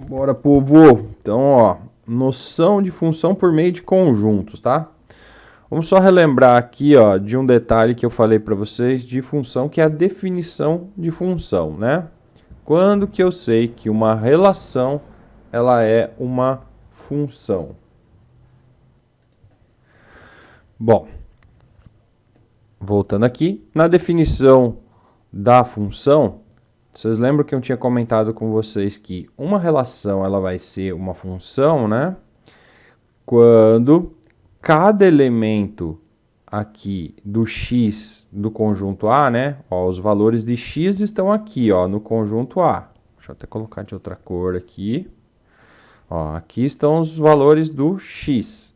Bora, povo! Então, ó, noção de função por meio de conjuntos, tá? Vamos só relembrar aqui, ó, de um detalhe que eu falei para vocês de função, que é a definição de função, né? Quando que eu sei que uma relação, ela é uma função? Bom, voltando aqui, na definição da função, vocês lembram que eu tinha comentado com vocês que uma relação ela vai ser uma função, né? Quando cada elemento aqui do x do conjunto A, né? Ó, os valores de x estão aqui, ó, no conjunto A. Deixa eu até colocar de outra cor aqui. Ó, aqui estão os valores do x.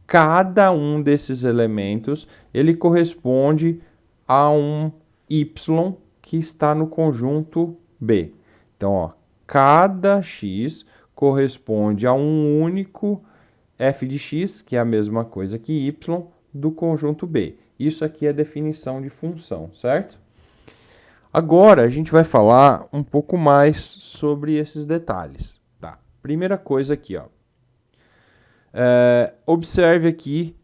Cada um desses elementos, ele corresponde a um y que está no conjunto B. Então, ó, cada x corresponde a um único f de x, que é a mesma coisa que y, do conjunto B. Isso aqui é a definição de função, certo? Agora, a gente vai falar um pouco mais sobre esses detalhes. Tá? Primeira coisa aqui, ó. Observe aqui,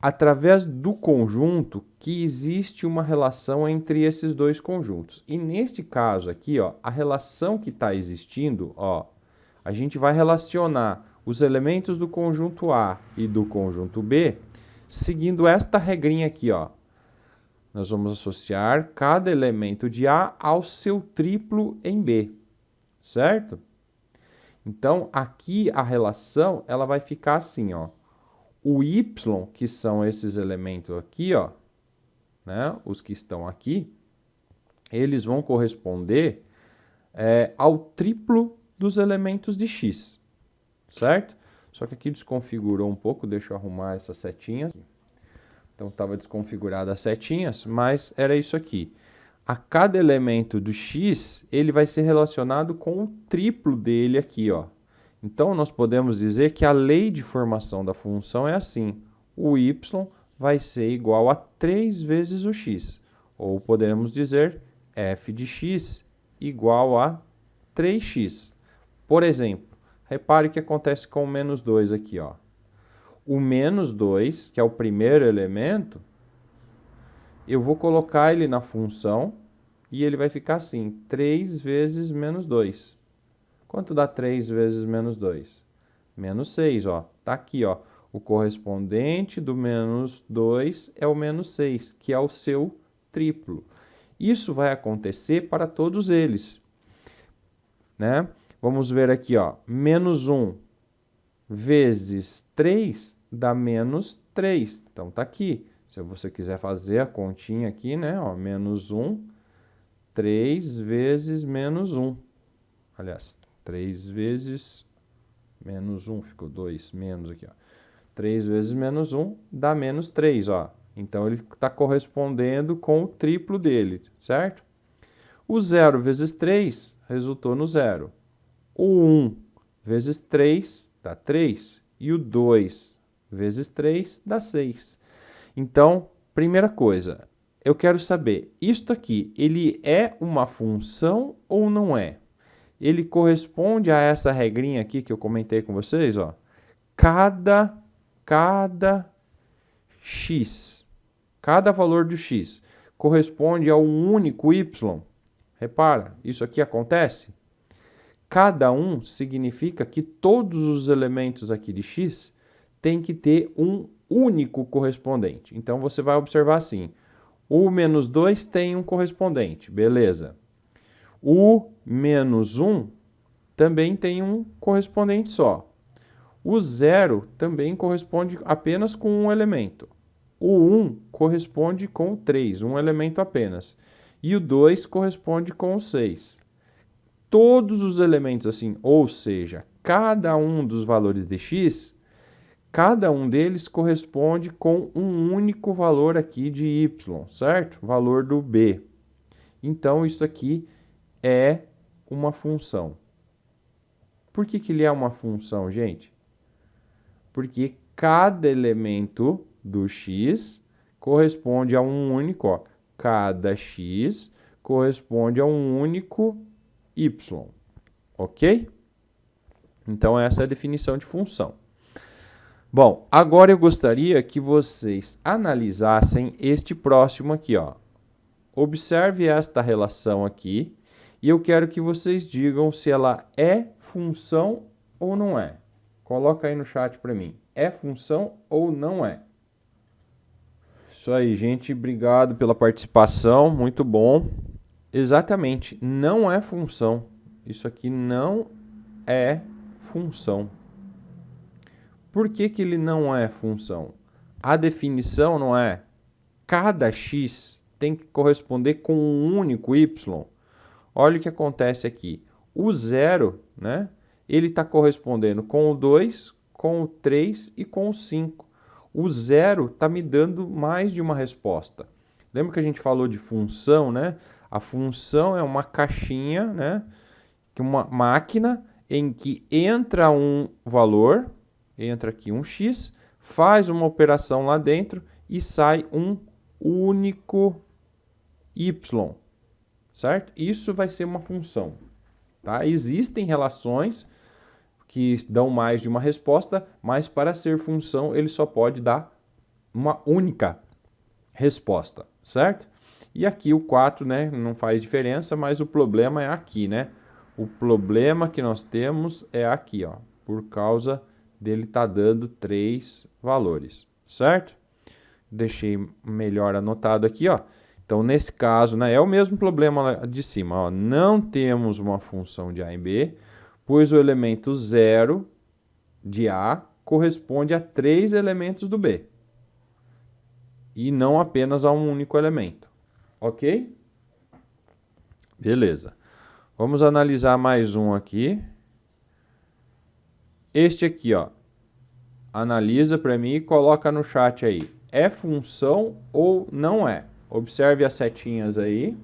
através do conjunto, que existe uma relação entre esses dois conjuntos. E neste caso aqui, ó, a relação que está existindo, ó, a gente vai relacionar os elementos do conjunto A e do conjunto B seguindo esta regrinha aqui, ó. Nós vamos associar cada elemento de A ao seu triplo em B, certo? Então, aqui a relação ela vai ficar assim, ó. O y, que são esses elementos aqui, ó, né, os que estão aqui, eles vão corresponder ao triplo dos elementos de x, certo? Só que aqui desconfigurou um pouco, deixa eu arrumar essas setinhas. Então, estava desconfigurada as setinhas, mas era isso aqui. A cada elemento do x, ele vai ser relacionado com o triplo dele aqui, ó. Então, nós podemos dizer que a lei de formação da função é assim. O y vai ser igual a 3 vezes o x. Ou podemos dizer f de x igual a 3x. Por exemplo, repare o que acontece com o menos 2 aqui, ó. O menos 2, que é o primeiro elemento, eu vou colocar ele na função e ele vai ficar assim, 3 vezes menos 2. Quanto dá 3 vezes menos 2? Menos 6, ó. Tá aqui, ó. O correspondente do menos 2 é o menos 6, que é o seu triplo. Isso vai acontecer para todos eles, né? Vamos ver aqui, ó. Menos 1 vezes 3 dá menos 3. Então, tá aqui. Se você quiser fazer a continha aqui, né? Ó, menos 1, 3 vezes menos 1. Aliás, 3 vezes menos 1, ficou 2 menos aqui, ó. 3 vezes menos 1 dá menos 3, ó. Então, ele está correspondendo com o triplo dele, certo? O 0 vezes 3 resultou no 0. O 1 vezes 3 dá 3. E o 2 vezes 3 dá 6. Então, primeira coisa, eu quero saber, isto aqui, ele é uma função ou não é? Ele corresponde a essa regrinha aqui que eu comentei com vocês, ó. Cada x, cada valor do x corresponde a um único y. Repara, isso aqui acontece? Cada um significa que todos os elementos aqui de x têm que ter um único correspondente. Então, você vai observar assim, o menos 2 tem um correspondente, beleza. O menos 1 também tem um correspondente só. O 0 também corresponde apenas com um elemento. O 1 corresponde com o 3, um elemento apenas. E o 2 corresponde com o 6. Todos os elementos assim, ou seja, cada um dos valores de x, cada um deles corresponde com um único valor aqui de y, certo? Valor do b. Então, isso aqui é uma função. Por que ele é uma função, gente? Porque cada elemento do x corresponde a um único, ó, cada x corresponde a um único y. ok? Então, essa é a definição de função. Bom, agora eu gostaria que vocês analisassem este próximo aqui, ó. Observe esta relação aqui e eu quero que vocês digam se ela é função ou não é. Coloca aí no chat para mim. É função ou não é? Isso aí, gente. Obrigado pela participação. Muito bom. Exatamente. Não é função. Isso aqui não é função. Por que que ele não é função? A definição não é cada x tem que corresponder com um único y. Olha o que acontece aqui. O 0, né? Ele está correspondendo com o 2, com o 3 e com o 5. O 0 está me dando mais de uma resposta. Lembra que a gente falou de função, né? A função é uma caixinha, né? Uma máquina em que entra um valor, entra aqui um x, faz uma operação lá dentro e sai um único y, certo? Isso vai ser uma função, tá? Existem relações que dão mais de uma resposta, mas para ser função ele só pode dar uma única resposta, certo? E aqui o 4, né, não faz diferença, mas o problema é aqui, né? O problema que nós temos é aqui, ó, por causa dele tá dando 3 valores, certo? Deixei melhor anotado aqui, ó. Então, nesse caso, né, é o mesmo problema de cima, ó. Não temos uma função de A em B, pois o elemento 0 de A corresponde a 3 elementos do B. E não apenas a um único elemento. Ok? Beleza. Vamos analisar mais um aqui. Este aqui, ó. Analisa para mim e coloca no chat aí. É função ou não é? Observe as setinhas aí.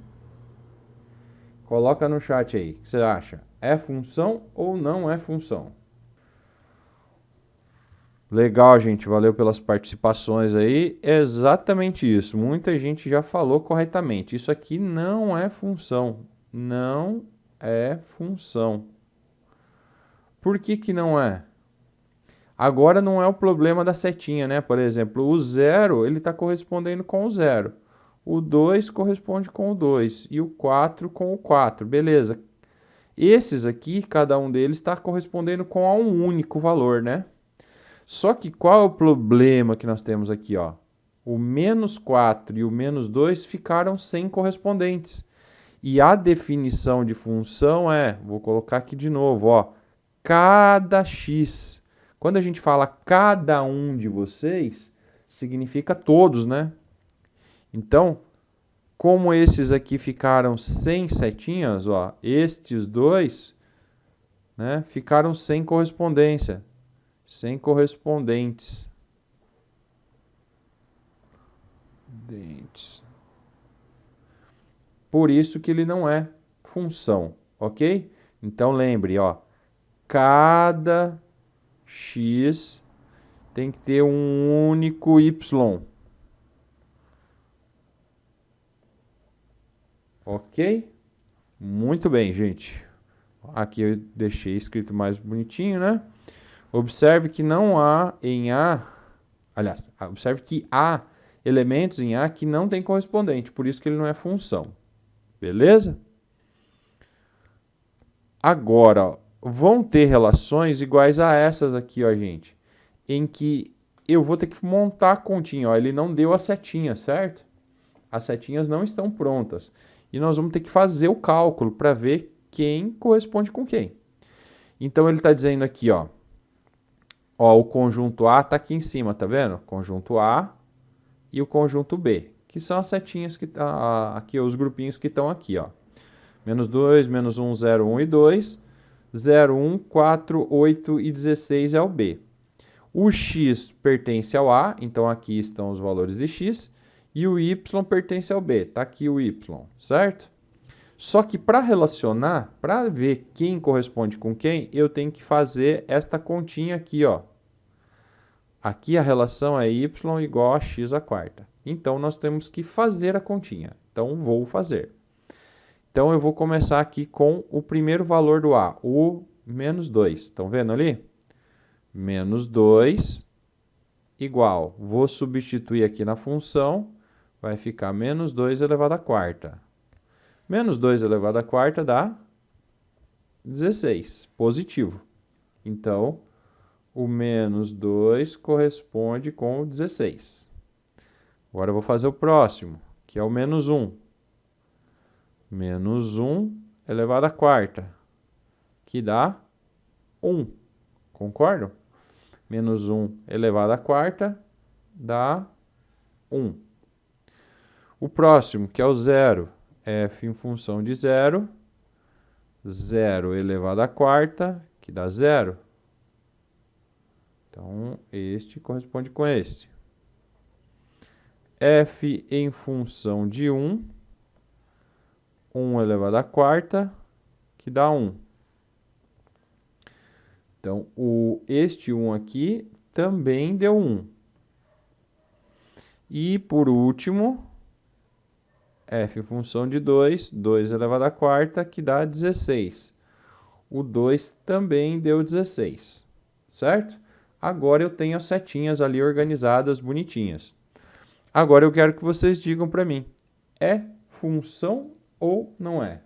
Coloca no chat aí. O que você acha? É função ou não é função? Legal, gente. Valeu pelas participações aí. É exatamente isso. Muita gente já falou corretamente. Isso aqui não é função. Não é função. Por que que não é? Agora não é o problema da setinha, né? Por exemplo, o 0, ele está correspondendo com o 0. O 2 corresponde com o 2. E o 4 com o 4. Beleza. Esses aqui, cada um deles está correspondendo com a um único valor, né? Só que qual é o problema que nós temos aqui, ó? O menos 4 e o menos 2 ficaram sem correspondentes. E a definição de função é, vou colocar aqui de novo, ó, cada x. Quando a gente fala cada um de vocês, significa todos, né? Então, como esses aqui ficaram sem setinhas, ó, estes dois, né, ficaram sem correspondência, sem correspondentes. Por isso que ele não é função, ok? Então lembre, ó, cada x tem que ter um único y. Ok? Muito bem, gente. Aqui eu deixei escrito mais bonitinho, né? Observe que não há em A... Aliás, observe que há elementos em A que não tem correspondente, por isso que ele não é função. Beleza? Agora, ó, vão ter relações iguais a essas aqui, ó, gente. Em que eu vou ter que montar a continha, ó. Ele não deu a setinha, certo? As setinhas não estão prontas. E nós vamos ter que fazer o cálculo para ver quem corresponde com quem. Então, ele está dizendo aqui, ó, o conjunto A está aqui em cima, tá vendo? Conjunto A e o conjunto B, que são as setinhas que aqui, os grupinhos que estão aqui, ó. Menos 2, menos 1, 0, 1 e 2, 0, 1, 4, 8 e 16 é o B. O x pertence ao A, então aqui estão os valores de x, e o y pertence ao B, tá aqui o y, certo? Só que para relacionar, para ver quem corresponde com quem, eu tenho que fazer esta continha aqui, ó. Aqui a relação é y igual a x à quarta. Então, nós temos que fazer a continha. Então, vou fazer. Então, eu vou começar aqui com o primeiro valor do a, o menos 2. Estão vendo ali? Menos 2 igual. Vou substituir aqui na função, vai ficar menos 2 elevado à quarta. Menos 2 elevado à quarta dá 16, positivo. Então, o menos 2 corresponde com o 16. Agora eu vou fazer o próximo, que é o menos 1. Menos 1 elevado à quarta, que dá 1. Concordam? Menos 1 elevado à quarta dá 1. O próximo, que é o zero, f em função de zero. 0 elevado à quarta, que dá 0. Então, este corresponde com este. F em função de 1. 1 elevado à quarta, que dá 1. Então, este 1 aqui também deu 1. E, por último, f em função de 2, 2 elevado à quarta, que dá 16. O 2 também deu 16, certo? Agora eu tenho as setinhas ali organizadas, bonitinhas. Agora eu quero que vocês digam para mim, é função ou não é?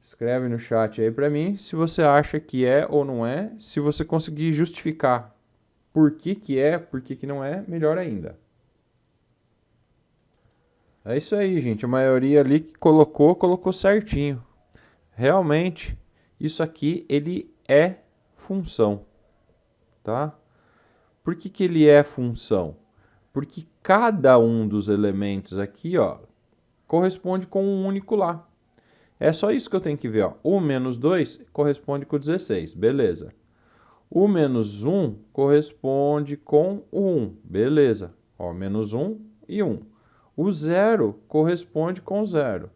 Escreve no chat aí para mim se você acha que é ou não é. Se você conseguir justificar por que é, por que não é, melhor ainda. É isso aí, gente. A maioria ali que colocou certinho. Realmente, isso aqui, ele é função, tá? Por que ele é função? Porque cada um dos elementos aqui, ó, corresponde com um único lá. É só isso que eu tenho que ver, ó. O menos 2 corresponde com o 16, beleza. O menos 1 corresponde com o 1, beleza. Ó, menos 1 e 1. O 0 corresponde com o 0.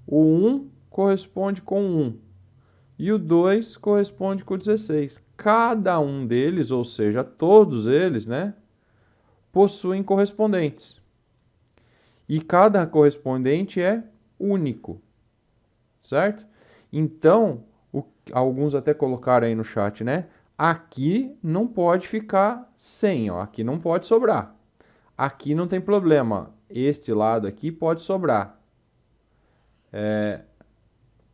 O 1 corresponde com o 1. E o 2 corresponde com o 16. Cada um deles, ou seja, todos eles, né, possuem correspondentes. E cada correspondente é único, certo? Então, alguns até colocaram aí no chat, né? Aqui não pode ficar sem, ó, aqui não pode sobrar. Aqui não tem problema, este lado aqui pode sobrar.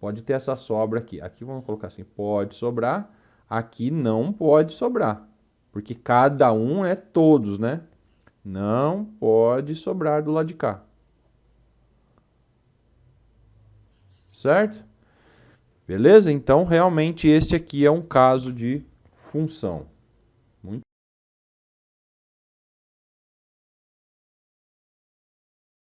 Pode ter essa sobra aqui. Aqui vamos colocar assim, pode sobrar. Aqui não pode sobrar, porque cada um é todos, né? Não pode sobrar do lado de cá. Certo? Beleza? Então, realmente, este aqui é um caso de função.